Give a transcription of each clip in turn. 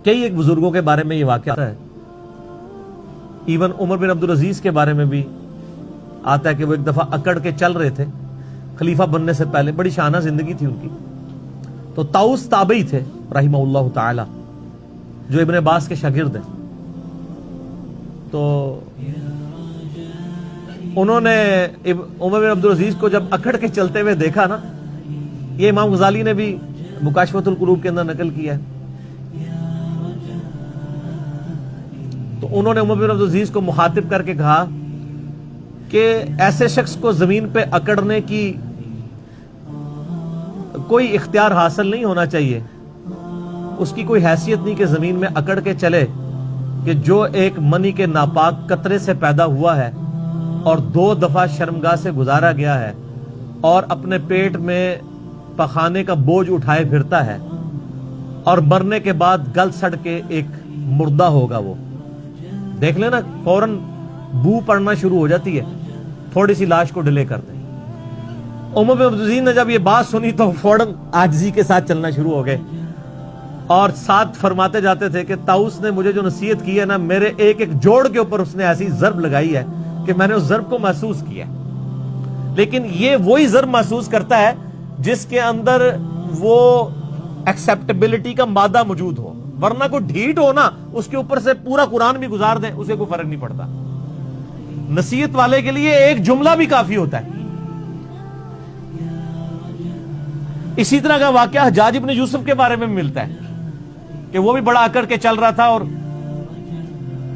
کئی ایک بزرگوں کے بارے میں یہ واقعہ آتا ہے، ایون عمر بن عبدالعزیز کے بارے میں بھی آتا ہے کہ وہ ایک دفعہ اکڑ کے چل رہے تھے خلیفہ بننے سے پہلے، بڑی شانہ زندگی تھی ان کی. تو طاؤس تابعی تھے رحمہ اللہ تعالی، جو ابن عباس کے شاگرد ہیں. تو انہوں نے عمر بن عبدالعزیز کو جب اکڑ کے چلتے ہوئے دیکھا نا، یہ امام غزالی نے بھی مکاشفۃ القلوب کے اندر نقل کیا ہے، تو انہوں نے عمر بن عبدالعزیز کو مخاطب کر کے کہا کہ ایسے شخص کو زمین پہ اکڑنے کی کوئی اختیار حاصل نہیں ہونا چاہیے، اس کی کوئی حیثیت نہیں کہ زمین میں اکڑ کے چلے، کہ جو ایک منی کے ناپاک قطرے سے پیدا ہوا ہے اور 2 دفعہ شرمگاہ سے گزارا گیا ہے اور اپنے پیٹ میں پخانے کا بوجھ اٹھائے پھرتا ہے اور مرنے کے بعد گل سڑ کے ایک مردہ ہوگا. وہ دیکھ لینا فوراً بو پڑنا شروع ہو جاتی ہے، تھوڑی سی لاش کو ڈیلے کر دیں. عمر بن عبدالعزیز نے جب یہ بات سنی تو فوراً عاجزی کے ساتھ چلنا شروع ہو گئے، اور ساتھ فرماتے جاتے تھے کہ طاؤس نے مجھے جو نصیحت کی ہے نا، میرے ایک ایک جوڑ کے اوپر اس نے ایسی ضرب لگائی ہے کہ میں نے اس ضرب کو محسوس کیا. لیکن یہ وہی ضرب محسوس کرتا ہے جس کے اندر وہ ایکسیپٹیبلٹی کا مادہ موجود ہو، ورنہ کوئی ڈھیٹ ہو نا، اس کے اوپر سے پورا قرآن بھی گزار دیں اسے کوئی فرق نہیں پڑتا. نصیحت والے کے لیے ایک جملہ بھی کافی ہوتا ہے. اسی طرح کا واقعہ حجاج ابن یوسف کے بارے میں ملتا ہے کہ وہ بھی بڑا اکڑ کے چل رہا تھا اور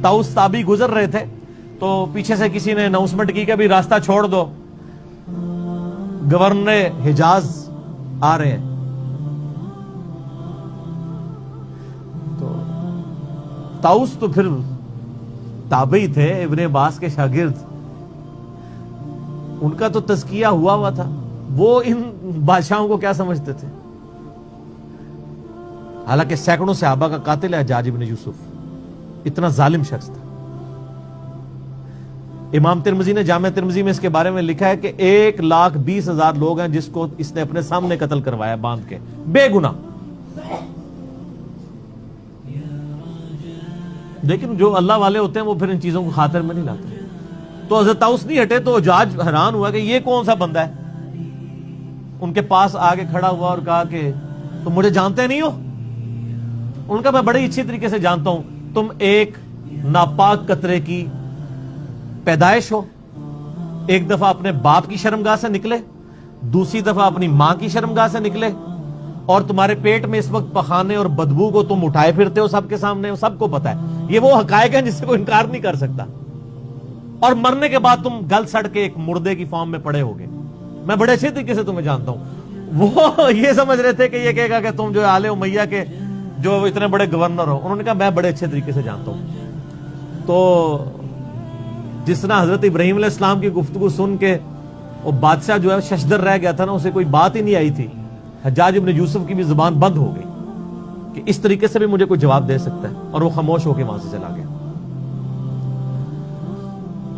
طاؤس تابعی گزر رہے تھے، تو پیچھے سے کسی نے اناؤنسمنٹ کی کہ بھی راستہ چھوڑ دو، گورنر حجاز آ رہے ہیں. تو طاؤس تو پھر تابعی تھے، ابن عباس کے شاگرد، ان کا تو تزکیہ ہوا تھا، وہ ان بادشاہوں کو کیا سمجھتے تھے؟ حالانکہ سینکڑوں صحابہ کا قاتل ہے حجاج ابن یوسف، اتنا ظالم شخص تھا. امام ترمذی نے جامع ترمذی میں اس کے بارے میں لکھا ہے کہ 1,20,000 لوگ ہیں جس کو اس نے اپنے سامنے قتل کروایا باندھ کے، بے گناہ. لیکن جو اللہ والے ہوتے ہیں وہ پھر ان چیزوں کو خاطر میں نہیں لاتے. تو حضرت طاؤس نہیں ہٹے تو حجاج حیران ہوا کہ یہ کون سا بندہ ہے. ان کے پاس آگے کھڑا ہوا اور کہا کہ تم مجھے جانتے نہیں ہو؟ ان کا میں بڑے اچھی طریقے سے جانتا ہوں، تم ایک ناپاک قطرے کی پیدائش ہو. ایک دفعہ اپنے باپ کی شرمگاہ سے نکلے، دوسری دفعہ اپنی ماں کی شرمگاہ سے نکلے، اور تمہارے پیٹ میں اس وقت پخانے اور بدبو کو تم اٹھائے پھرتے ہو سب کے سامنے، سب کو پتا ہے. یہ وہ حقائق ہیں جس سے کوئی انکار نہیں کر سکتا. اور مرنے کے بعد تم گل سڑ کے ایک مردے کی فارم میں پڑے ہوگے. میں بڑے اچھے طریقے سے تمہیں جانتا ہوں. وہ یہ سمجھ رہے تھے کہ یہ کہے گا کہ تم جو آل امیہ کے جو اتنے بڑے گورنر ہو. انہوں نے کہا میں بڑے اچھے طریقے سے جانتا ہوں. تو جس طرح حضرت ابراہیم علیہ السلام کی گفتگو سن کے وہ بادشاہ جو ہے ششدر رہ گیا تھا نا، اسے کوئی بات ہی نہیں آئی تھی، حجاج ابن یوسف کی بھی زبان بند ہو گئی کہ اس طریقے سے بھی مجھے کوئی جواب دے سکتا ہے، اور وہ خاموش ہو کے وہاں سے چلا گیا.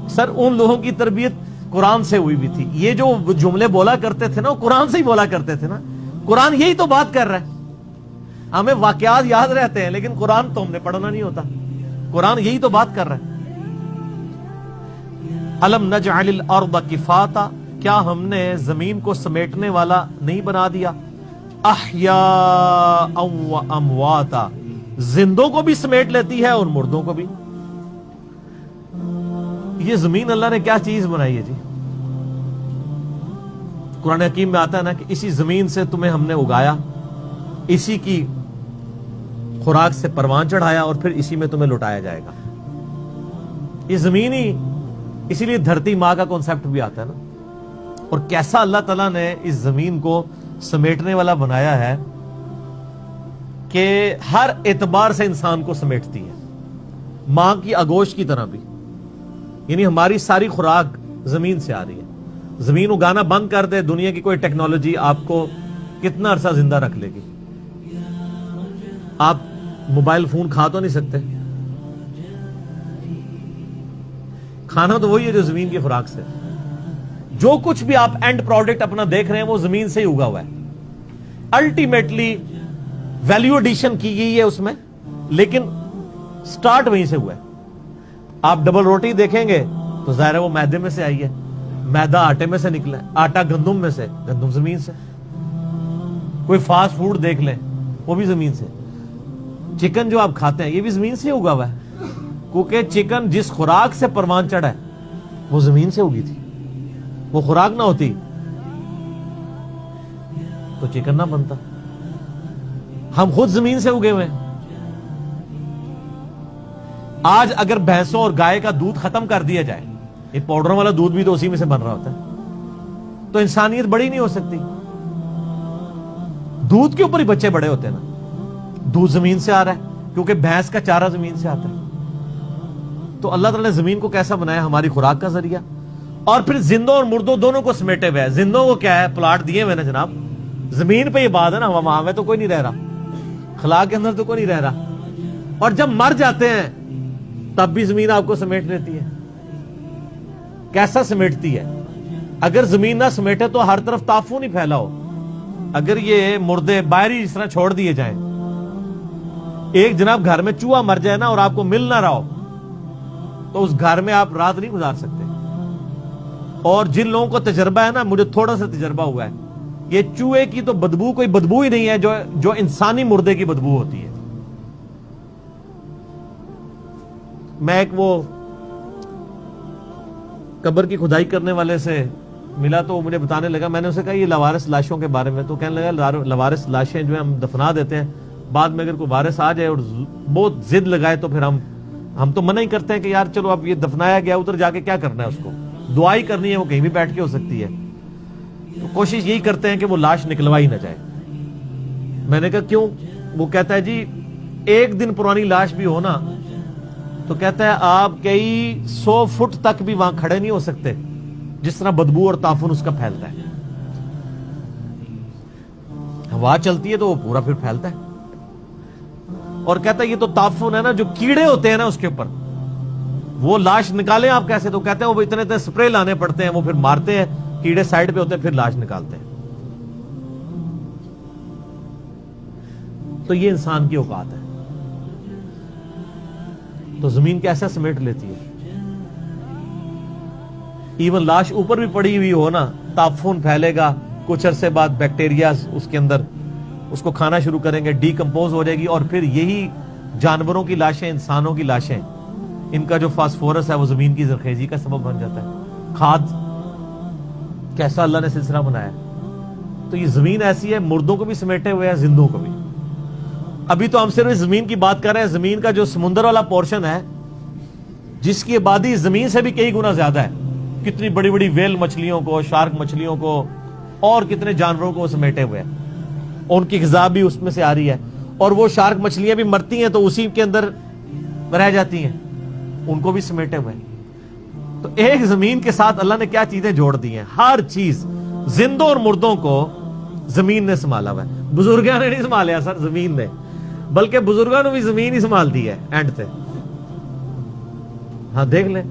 سر ان لوگوں کی تربیت قرآن سے ہوئی بھی تھی. یہ جو جملے بولا کرتے تھے نا، وہ قرآن سے ہی بولا کرتے تھے نا. قرآن یہی تو بات کر رہا ہے. ہمیں واقعات یاد رہتے ہیں لیکن قرآن تو ہم نے پڑھنا نہیں ہوتا. قرآن یہی تو بات کر رہا ہے. الم نجعل الارض کفاتا، کیا ہم نے زمین کو سمیٹنے والا نہیں بنا دیا؟ احیاء و امواتا، زندوں کو بھی سمیٹ لیتی ہے اور مردوں کو بھی. یہ زمین اللہ نے کیا چیز بنائی ہے جی. قرآن حکیم میں آتا ہے نا کہ اسی زمین سے تمہیں ہم نے اگایا، اسی کی خوراک سے پروان چڑھایا، اور پھر اسی میں تمہیں لوٹایا جائے گا. یہ زمین ہی، اسی لیے دھرتی ماں کا کانسیپٹ بھی آتا ہے نا. اور کیسا اللہ تعالیٰ نے اس زمین کو سمیٹنے والا بنایا ہے کہ ہر اعتبار سے انسان کو سمیٹتی ہے، ماں کی آگوش کی طرح بھی. یعنی ہماری ساری خوراک زمین سے آ رہی ہے. زمین اگانا بند کر دے دنیا کی کوئی ٹیکنالوجی، آپ کو کتنا عرصہ زندہ رکھ لے گی. آپ موبائل فون کھا تو نہیں سکتے، کھانا تو وہی ہے جو زمین کی خوراک سے. جو کچھ بھی آپ اینڈ پروڈکٹ اپنا دیکھ رہے ہیں وہ زمین سے ہی اگا ہوا ہے. الٹیمیٹلی ویلیو ایڈیشن کی گئی ہے اس میں، لیکن سٹارٹ وہیں سے ہوا ہے. آپ ڈبل روٹی دیکھیں گے تو ظاہر ہے وہ میدے میں سے آئی ہے, میدا آٹے میں سے نکلا ہے, آٹا گندم میں سے, گندم زمین سے. کوئی فاسٹ فوڈ دیکھ لیں وہ بھی زمین سے. چکن جو آپ کھاتے ہیں یہ بھی زمین سے اگا ہوا ہے, کیونکہ چکن جس خوراک سے پروان چڑھا ہے وہ زمین سے اگی تھی. وہ خوراک نہ ہوتی تو چکن نہ بنتا. ہم خود زمین سے اگے ہوئے ہیں. آج اگر بھینسوں اور گائے کا دودھ ختم کر دیا جائے, یہ پاؤڈر والا دودھ بھی تو اسی میں سے بن رہا ہوتا ہے, تو انسانیت بڑی نہیں ہو سکتی. دودھ کے اوپر ہی بچے بڑے ہوتے ہیں نا. دودھ زمین سے آ رہا ہے کیونکہ بھینس کا چارہ زمین سے آتا ہے. تو اللہ تعالیٰ نے زمین کو کیسا بنایا؟ ہماری خوراک کا ذریعہ. اور پھر زندوں اور مردوں دونوں کو سمیٹے ہوئے ہے. زندوں کو کیا ہے؟ پلاٹ دیے ہوئے نا جناب, زمین پہ یہ بات ہے نا, وہاں میں تو کوئی نہیں رہ رہا, خلا کے اندر تو کوئی نہیں رہ رہا. اور جب مر جاتے ہیں تب بھی زمین آپ کو سمیٹ لیتی ہے. کیسا سمیٹتی ہے؟ اگر زمین نہ سمیٹے تو ہر طرف تعفن ہی پھیلا ہو. اگر یہ مردے باہری جس طرح چھوڑ دیے جائیں, ایک جناب گھر میں چوہا مر جائے نا اور آپ کو مل نہ رہا ہو تو اس گھر میں آپ رات نہیں گزار سکتے. اور جن لوگوں کو تجربہ ہے نا, مجھے تھوڑا سا تجربہ ہوا ہے, یہ چوہے کی تو بدبو کوئی بدبو ہی نہیں ہے جو انسانی مردے کی بدبو ہوتی ہے. میں ایک وہ قبر کی کھدائی کرنے والے سے ملا تو وہ مجھے بتانے لگا, میں نے اسے کہا یہ لوارث لاشوں کے بارے میں, تو کہنے لگا لوارث لاشیں جو ہیں ہم دفنا دیتے ہیں, بعد میں اگر کوئی وارث آ جائے اور بہت ضد لگائے تو پھر ہم تو منع ہی کرتے ہیں کہ یار چلو اب یہ دفنایا گیا, ادھر جا کے کیا کرنا ہے, اس کو دعائی کرنی ہے, وہ کہیں بھی بیٹھ کے ہو سکتی ہے. تو کوشش یہی کرتے ہیں کہ وہ لاش نکلوائی نہ جائے. میں نے کہا کیوں؟ وہ کہتا ہے جی ایک دن پرانی لاش بھی ہو نا تو کہتا ہے آپ کئی 100 فٹ تک بھی وہاں کھڑے نہیں ہو سکتے, جس طرح بدبو اور تعفن اس کا پھیلتا ہے. ہوا چلتی ہے تو وہ پورا پھر پھیلتا ہے. اور کہتا ہے یہ تو تعفن ہے نا, جو کیڑے ہوتے ہیں نا اس کے اوپر, وہ لاش نکالیں آپ کیسے؟ تو کہتے ہیں وہ اتنے سپرے لانے پڑتے ہیں, وہ پھر مارتے ہیں, کیڑے سائڈ پہ ہوتے ہیں, پھر لاش نکالتے ہیں. تو یہ انسان کی اوقات ہے. تو زمین کیسا سمیٹ لیتی ہے. ایون لاش اوپر بھی پڑی ہوئی ہو نا, تعفن پھیلے گا, کچھ عرصے بعد بیکٹیریاز اس کے اندر اس کو کھانا شروع کریں گے, ڈیکمپوز ہو جائے گی, اور پھر یہی جانوروں کی لاشیں, انسانوں کی لاشیں, ان کا جو فاسفورس ہے وہ زمین کی زرخیزی کا سبب بن جاتا ہے. کھاد کیسا اللہ نے سلسلہ بنایا. تو یہ زمین ایسی ہے, مردوں کو بھی سمیٹے ہوئے ہے, زندوں کو بھی. ابھی تو ہم صرف اس زمین کی بات کر رہے ہیں. زمین کا جو سمندر والا پورشن ہے جس کی آبادی زمین سے بھی کئی گنا زیادہ ہے, کتنی بڑی بڑی ویل مچھلیوں کو, شارک مچھلیوں کو, اور کتنے جانوروں کو سمیٹے ہوئے ہیں. ان کی غذا بھی اس میں سے آ رہی ہے, اور وہ شارک مچھلیاں بھی مرتی ہیں تو اسی کے اندر رہ جاتی ہیں, ان کو بھی سمیٹے ہوئے. تو ایک زمین کے ساتھ اللہ نے کیا چیزیں جوڑ دی ہیں, ہر چیز. زندوں اور مردوں کو زمین نے سنبھالا ہوا ہے. بزرگوں نے نہیں سنبھالیا سر, زمین نے, بلکہ بزرگوں نے بھی زمین ہی سنبھال دی ہے اینڈ سے. ہاں دیکھ لیں,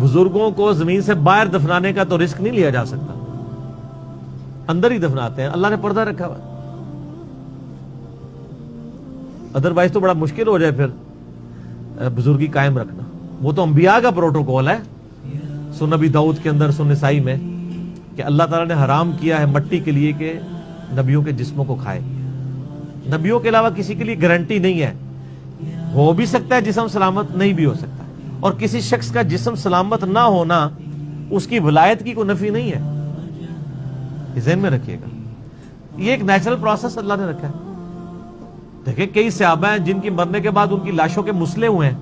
بزرگوں کو زمین سے باہر دفنانے کا تو رسک نہیں لیا جا سکتا, اندر ہی دفناتے ہیں. اللہ نے پردہ رکھا ہوا, ادروائز تو بڑا مشکل ہو جائے پھر بزرگی قائم رکھنا. وہ تو انبیاء کا پروٹوکول ہے. سن نبی داؤد کے اندر, سن نسائی میں, کہ اللہ تعالیٰ نے حرام کیا ہے مٹی کے لیے کہ نبیوں کے جسموں کو کھائے. نبیوں کے علاوہ کسی کے لیے گارنٹی نہیں ہے, ہو بھی سکتا ہے جسم سلامت, نہیں بھی ہو سکتا. اور کسی شخص کا جسم سلامت نہ ہونا اس کی ولایت کی کوئی نفی نہیں ہے, یہ ذہن میں رکھیے گا. یہ ایک نیچرل پروسیس اللہ نے رکھا ہے. دیکھیں کئی صحابہ ہیں جن کی مرنے کے بعد ان کی لاشوں کے مسلے ہوئے ہیں.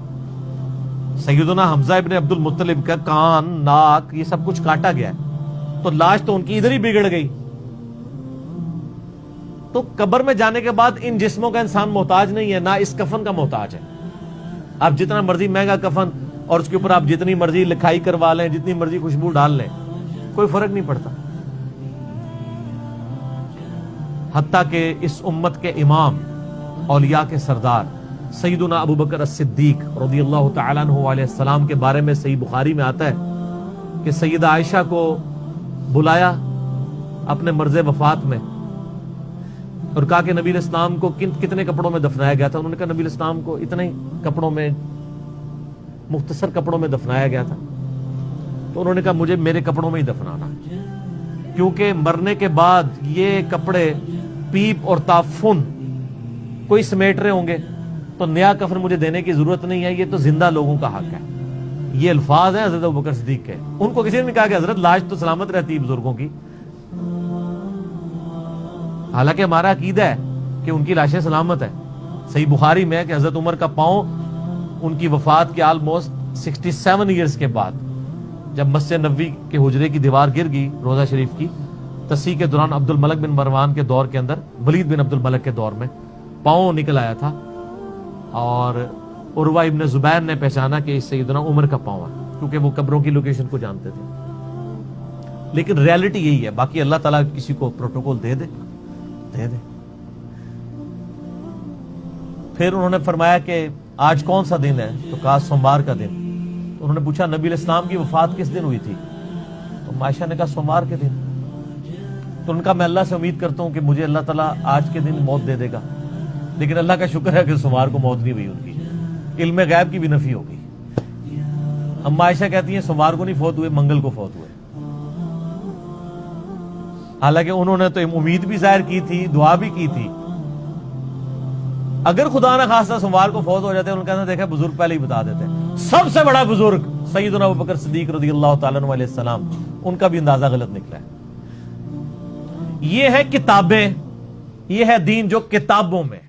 سیدنا حمزہ ابن عبد المطلب کا کان, ناک, یہ سب کچھ کاٹا گیا ہے, تو لاش تو ان کی ادھر ہی بگڑ گئی. تو قبر میں جانے کے بعد ان جسموں کا انسان محتاج نہیں ہے, نہ اس کفن کا محتاج ہے. آپ جتنا مرضی مہنگا کفن اور اس کے اوپر آپ جتنی مرضی لکھائی کروا لیں, جتنی مرضی خوشبو ڈال لیں, کوئی فرق نہیں پڑتا. حتیٰ کہ اس امت کے امام, اولیاء کے سردار سیدنا ابو بکر الصدیق رضی اللہ تعالیٰ عنہ علیہ السلام کے بارے میں صحیح بخاری میں آتا ہے کہ سیدہ عائشہ کو بلایا اپنے مرض وفات میں, اور کہا کہ نبی علیہ السلام کو کتنے کپڑوں میں دفنایا گیا تھا؟ انہوں نے کہا نبی علیہ السلام کو اتنے کپڑوں میں، مختصر کپڑوں میں دفنایا گیا تھا۔ تو انہوں نے کہا مجھے میرے کپڑوں میں ہی دفنانا، کیونکہ مرنے کے بعد یہ کپڑے پیپ اور تعفن کوئی سمیٹ رہے ہوں گے تو نیا کفن مجھے دینے کی ضرورت نہیں ہے، یہ تو زندہ لوگوں کا حق ہے۔ یہ الفاظ ہیں حضرت ابوبکر صدیق کے۔ ان کو کسی نے کہا کہ حضرت لاش تو سلامت رہتی ہے بزرگوں کی، حالانکہ ہمارا عقیدہ ہے کہ ان کی لاشیں سلامت ہے۔ صحیح بخاری میں ہے کہ حضرت عمر کا پاؤں ان کی وفات کے آلموسٹ 67 ایئرز کے بعد، جب مسجد نبوی کے حجرے کی دیوار گر گئی روضہ شریف کی، تصحیح کے دوران عبد الملک بن مروان کے دور کے اندر، ولید بن عبد الملک کے دور میں پاؤں نکل آیا تھا، اور عروہ ابن زبیر نے پہچانا کہ اس سیدنا عمر کا پاؤں ہے، کیونکہ وہ قبروں کی لوکیشن کو جانتے تھے۔ لیکن ریالٹی یہی ہے، باقی اللہ تعالیٰ کسی کو پروٹوکول دے دے۔ پھر انہوں نے فرمایا کہ آج کون سا دن ہے؟ تو کہا سوموار کا دن۔ تو انہوں نے پوچھا نبی علیہ السلام کی وفات کس دن ہوئی تھی؟ تو عائشہ نے کہا سوموار کے دن۔ تو ان کا میں اللہ سے امید کرتا ہوں کہ مجھے اللہ تعالیٰ آج کے دن موت دے دے گا، لیکن اللہ کا شکر ہے کہ سوموار کو موت نہیں ہوئی ان کی، علم غیب کی بھی نفی ہو گئی۔ اما عائشہ کہتی ہیں سوموار کو نہیں فوت ہوئے، منگل کو فوت ہوئے۔ حالانکہ انہوں نے تو امید بھی ظاہر کی تھی، دعا بھی کی تھی۔ اگر خدا نہ خواستہ سوموار کو فوت ہو جاتے ہیں، ان کا دیکھا بزرگ پہلے ہی بتا دیتے ہیں۔ سب سے بڑا بزرگ سیدنا ابوبکر صدیق رضی اللہ تعالیٰ عنہ علیہ السلام، ان کا بھی اندازہ غلط نکلا ہے۔ یہ ہے کتابیں، یہ ہے دین جو کتابوں میں